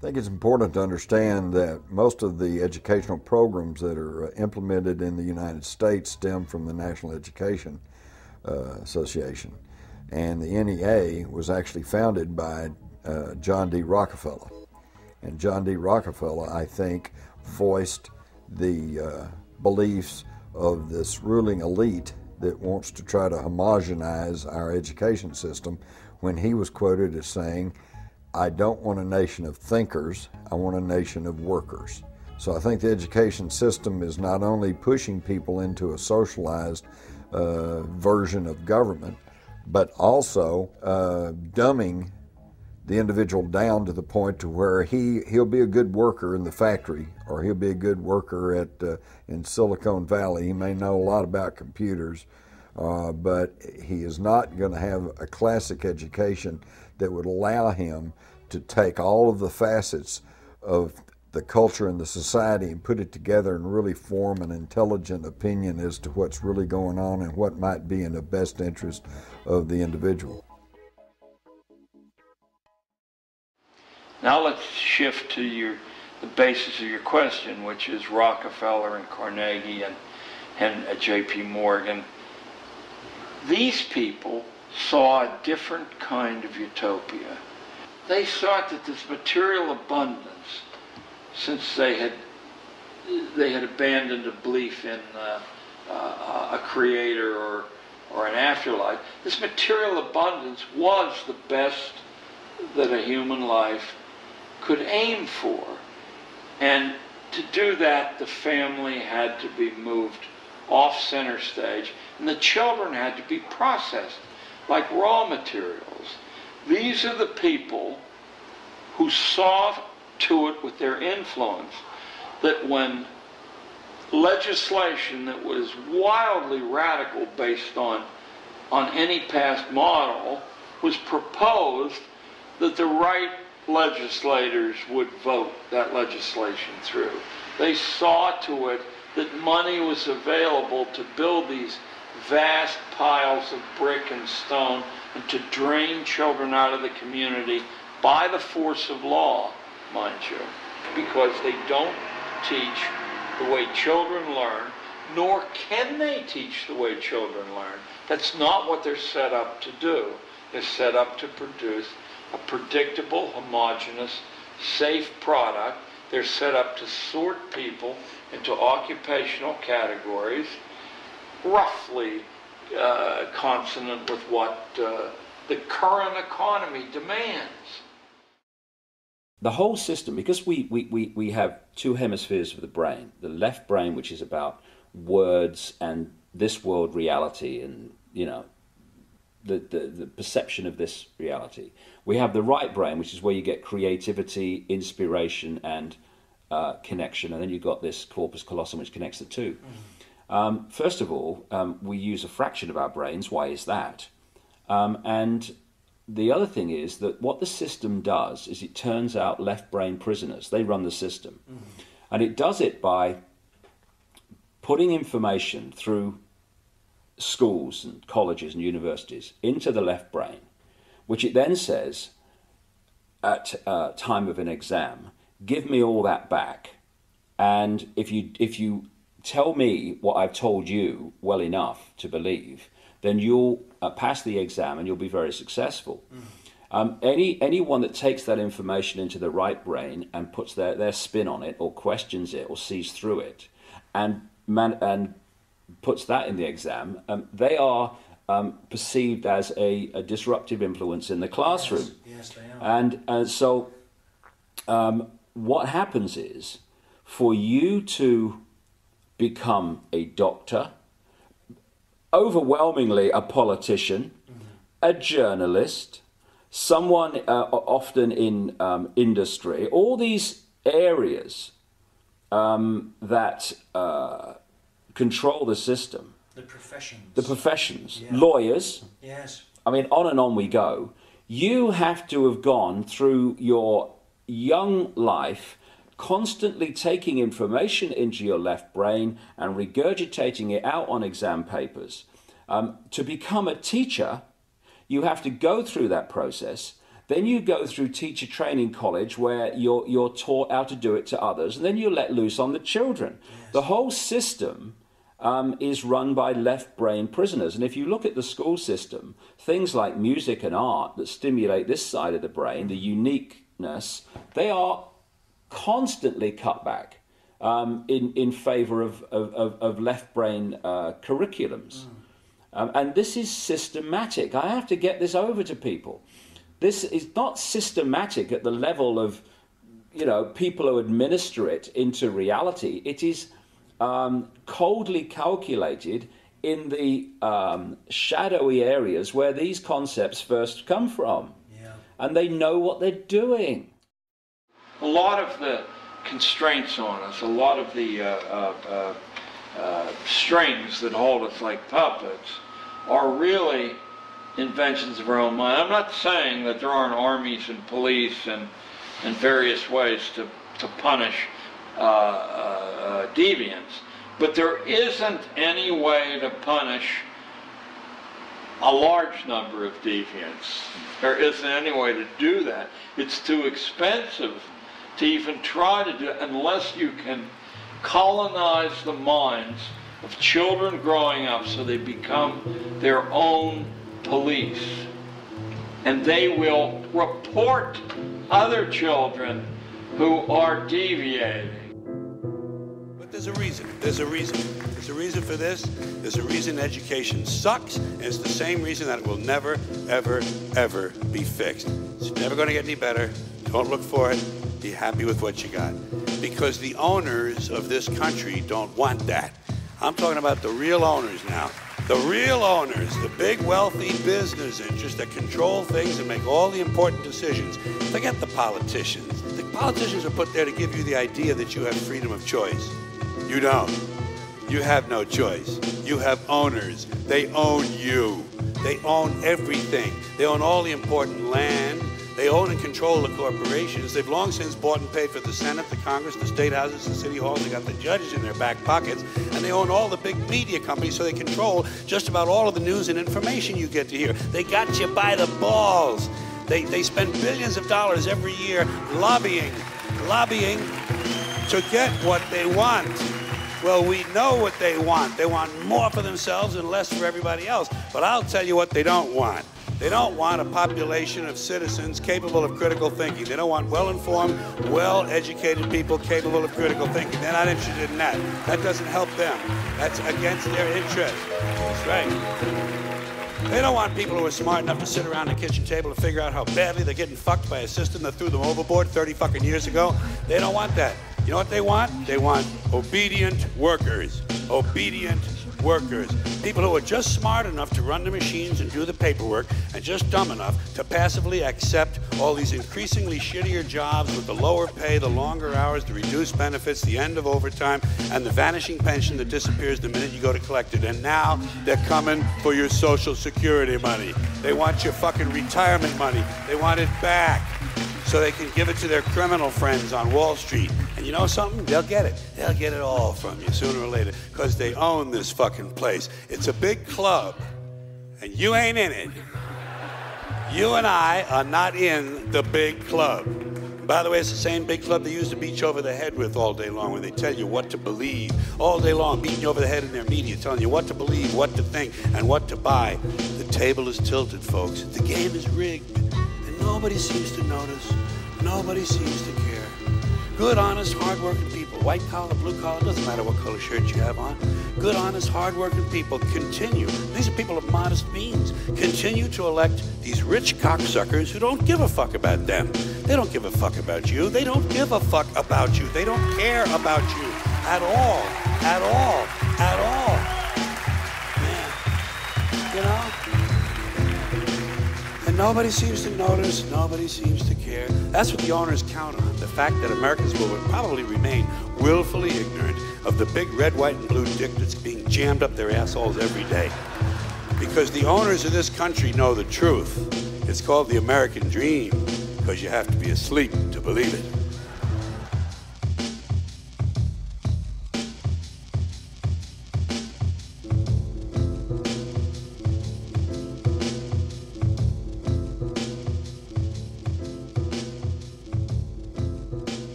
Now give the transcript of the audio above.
I think it's important to understand that most of the educational programs that are implemented in the United States stem from the National Education Association. And the NEA was actually founded by John D. Rockefeller. And John D. Rockefeller, I think, voiced the beliefs of this ruling elite that wants to try to homogenize our education system when he was quoted as saying, "I don't want a nation of thinkers, I want a nation of workers." So I think the education system is not only pushing people into a socialized version of government, but also dumbing the individual down to the point to where he'll be a good worker in the factory, or he'll be a good worker in Silicon Valley. He may know a lot about computers, but he is not going to have a classic education that would allow him to take all of the facets of the culture and the society and put it together and really form an intelligent opinion as to what's really going on and what might be in the best interest of the individual. Now let's shift to the basis of your question, which is Rockefeller and Carnegie and J.P. Morgan. These people saw a different kind of utopia. They thought that this material abundance, since they had abandoned a belief in a creator or an afterlife, this material abundance was the best that a human life could aim for. And to do that, the family had to be moved off center stage, and the children had to be processed like raw materials. These are the people who saw to it with their influence that when legislation that was wildly radical based on any past model was proposed, that the right legislators would vote that legislation through. They saw to it that money was available to build these vast piles of brick and stone and to drain children out of the community by the force of law, mind you, because they don't teach the way children learn, nor can they teach the way children learn. That's not what they're set up to do. They're set up to produce a predictable, homogeneous, safe product. They're set up to sort people into occupational categories, roughly consonant with what the current economy demands. The whole system, because we have two hemispheres of the brain, the left brain, which is about words and this world reality and, you know, the perception of this reality. We have the right brain, which is where you get creativity, inspiration, and connection, and then you've got this corpus callosum, which connects the two. First of all, we use a fraction of our brains. Why is that? And the other thing is that what the system does is it turns out left brain prisoners. They run the system. And it does it by putting information through schools and colleges and universities into the left brain, which it then says at time of an exam, give me all that back. And if you tell me what I've told you well enough to believe, then you'll pass the exam and you'll be very successful. Anyone that takes that information into the right brain and puts their spin on it, or questions it, or sees through it, and puts that in the exam, they are perceived as a disruptive influence in the classroom. Yes, they are. And so what happens is, for you to become a doctor, overwhelmingly a politician, a journalist, someone often in industry, all these areas that control the system. The professions. The professions. Yeah. Lawyers. Yes. I mean, on and on we go. You have to have gone through your young life constantly taking information into your left brain and regurgitating it out on exam papers. To become a teacher, you have to go through that process. Then you go through teacher training college where you're taught how to do it to others, and then you're let loose on the children. Yes. The whole system is run by left-brain prisoners. And if you look at the school system, things like music and art that stimulate this side of the brain, the uniqueness, they are constantly cut back in favor of left-brain curriculums. And this is systematic. I have to get this over to people. This is not systematic at the level of, people who administer it into reality. It is coldly calculated in the shadowy areas where these concepts first come from. Yeah. And they know what they're doing. A lot of the constraints on us, a lot of the strings that hold us like puppets are really inventions of our own mind. I'm not saying that there aren't armies and police and various ways to punish deviants, but there isn't any way to punish a large number of deviants. There isn't any way to do that. It's too expensive to even try to do it unless you can colonize the minds of children growing up so they become their own police. And they will report other children who are deviating. But there's a reason. There's a reason. There's a reason for this. There's a reason education sucks, and it's the same reason that it will never, ever, ever be fixed. It's never going to get any better. Don't look for it. Be happy with what you got. Because the owners of this country don't want that. I'm talking about the real owners now. The real owners, the big wealthy business interests that control things and make all the important decisions. Forget the politicians. The politicians are put there to give you the idea that you have freedom of choice. You don't. You have no choice. You have owners. They own you. They own everything. They own all the important land. They own and control the corporations. They've long since bought and paid for the Senate, the Congress, the state houses, the city halls. They got the judges in their back pockets. And they own all the big media companies, so they control just about all of the news and information you get to hear. They got you by the balls. They spend billions of dollars every year lobbying to get what they want. Well, we know what they want. They want more for themselves and less for everybody else. But I'll tell you what they don't want. They don't want a population of citizens capable of critical thinking. They don't want well-informed, well-educated people capable of critical thinking. They're not interested in that. That doesn't help them. That's against their interest. That's right. They don't want people who are smart enough to sit around the kitchen table to figure out how badly they're getting fucked by a system that threw them overboard 30 fucking years ago. They don't want that. You know what they want? They want obedient workers. Obedient workers. People who are just smart enough to run the machines and do the paperwork, and just dumb enough to passively accept all these increasingly shittier jobs with the lower pay, the longer hours, the reduced benefits, the end of overtime, and the vanishing pension that disappears the minute you go to collect it. And now they're coming for your Social Security money. They want your fucking retirement money. They want it back so they can give it to their criminal friends on Wall Street. And you know something? They'll get it. They'll get it all from you sooner or later, because they own this fucking place. It's a big club, and you ain't in it. You and I are not in the big club. By the way, it's the same big club they used to beat you over the head with all day long, when they tell you what to believe all day long, beating you over the head in their media, telling you what to believe, what to think, and what to buy. The table is tilted, folks. The game is rigged, and nobody seems to notice. Nobody seems to care. Good, honest, hard-working people, white collar, blue collar, doesn't matter what color shirt you have on. Good, honest, hard-working people continue. These are people of modest means. Continue to elect these rich cocksuckers who don't give a fuck about them. They don't give a fuck about you. They don't give a fuck about you. They don't care about you at all. At all. At all. Man, you know? And nobody seems to notice. Nobody seems to care. That's what the owners count on. The fact that Americans will probably remain willfully ignorant of the big red, white, and blue dick that's being jammed up their assholes every day. Because the owners of this country know the truth. It's called the American dream, because you have to be asleep to believe it.